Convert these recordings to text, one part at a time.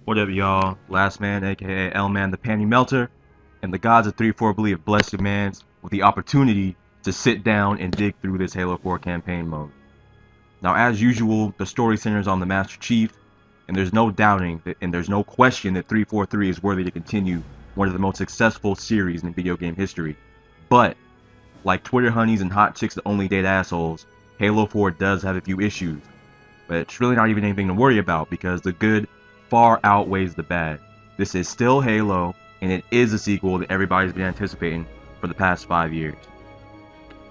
What up, y'all? Lastman, aka L-Man the Panty Melter, and the gods of 3-4 believe blessed your mans with the opportunity to sit down and dig through this Halo 4 campaign mode. Now, as usual, the story centers on the Master Chief, and there's no doubting that, and there's no question that 343 is worthy to continue one of the most successful series in video game history. But, like Twitter honeys and hot chicks that only date assholes, Halo 4 does have a few issues. But it's really not even anything to worry about because the good far outweighs the bad. This is still Halo, and it is a sequel that everybody's been anticipating for the past 5 years.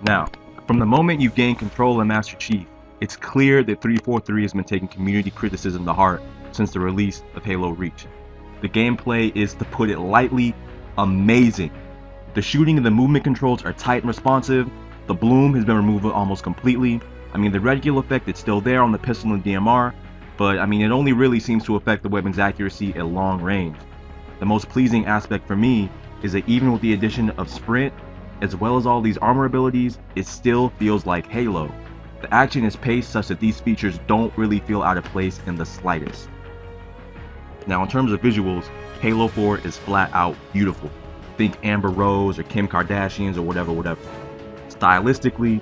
Now, from the moment you gain control of Master Chief, it's clear that 343 has been taking community criticism to heart since the release of Halo Reach. The gameplay is, to put it lightly, amazing. The shooting and the movement controls are tight and responsive. The bloom has been removed almost completely. I mean, the reticle effect is still there on the pistol and DMR, but I mean, it only really seems to affect the weapon's accuracy at long range. The most pleasing aspect for me is that even with the addition of sprint, as well as all these armor abilities, it still feels like Halo. The action is paced such that these features don't really feel out of place in the slightest. Now, in terms of visuals, Halo 4 is flat out beautiful. Think Amber Rose or Kim Kardashians or whatever. Stylistically,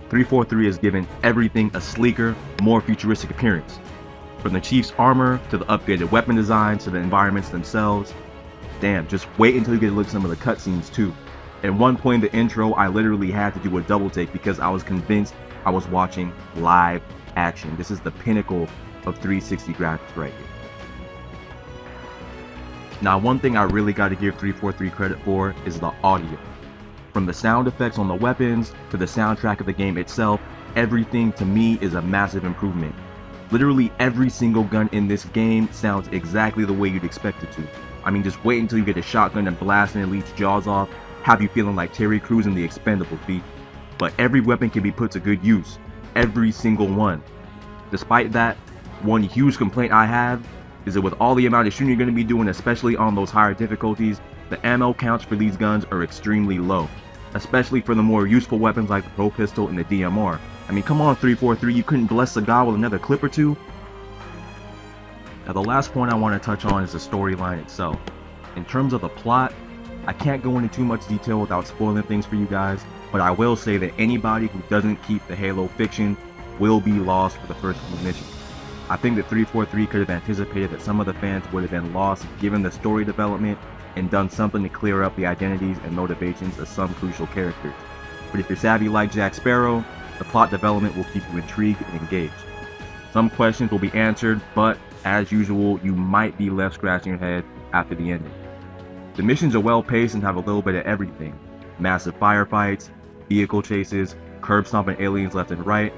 343 has given everything a sleeker, more futuristic appearance. From the Chief's armor, to the upgraded weapon designs, to the environments themselves. Damn, just wait until you get to look at some of the cutscenes too. At one point in the intro, I literally had to do a double take because I was convinced I was watching live action. This is the pinnacle of 360 graphics right here. Now, one thing I really got to give 343 credit for is the audio. From the sound effects on the weapons, to the soundtrack of the game itself, everything to me is a massive improvement. Literally every single gun in this game sounds exactly the way you'd expect it to. I mean, just wait until you get a shotgun and blast an elite's jaws off, have you feeling like Terry Crews in The Expendables beat. But every weapon can be put to good use. Every single one. Despite that, one huge complaint I have is that with all the amount of shooting you're going to be doing, especially on those higher difficulties, the ammo counts for these guns are extremely low. Especially for the more useful weapons like the Pro Pistol and the DMR. I mean, come on 343, you couldn't bless the god with another clip or two? Now, the last point I want to touch on is the storyline itself. In terms of the plot, I can't go into too much detail without spoiling things for you guys, but I will say that anybody who doesn't keep the Halo fiction will be lost for the first few missions. I think that 343 could have anticipated that some of the fans would have been lost given the story development and done something to clear up the identities and motivations of some crucial characters. But if you're savvy like Jack Sparrow, the plot development will keep you intrigued and engaged. Some questions will be answered, but as usual, you might be left scratching your head after the ending. The missions are well paced and have a little bit of everything. Massive firefights, vehicle chases, curb stomping aliens left and right,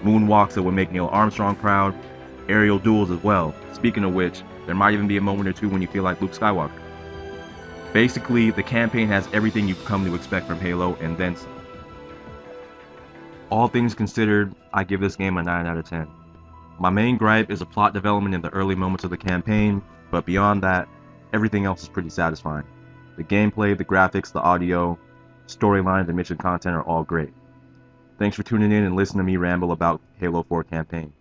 moonwalks that would make Neil Armstrong proud, aerial duels as well. Speaking of which, there might even be a moment or two when you feel like Luke Skywalker. Basically, the campaign has everything you've come to expect from Halo and then some. All things considered, I give this game a 9 out of 10. My main gripe is the plot development in the early moments of the campaign, but beyond that, everything else is pretty satisfying. The gameplay, the graphics, the audio, storyline, the mission content are all great. Thanks for tuning in and listening to me ramble about Halo 4 campaign.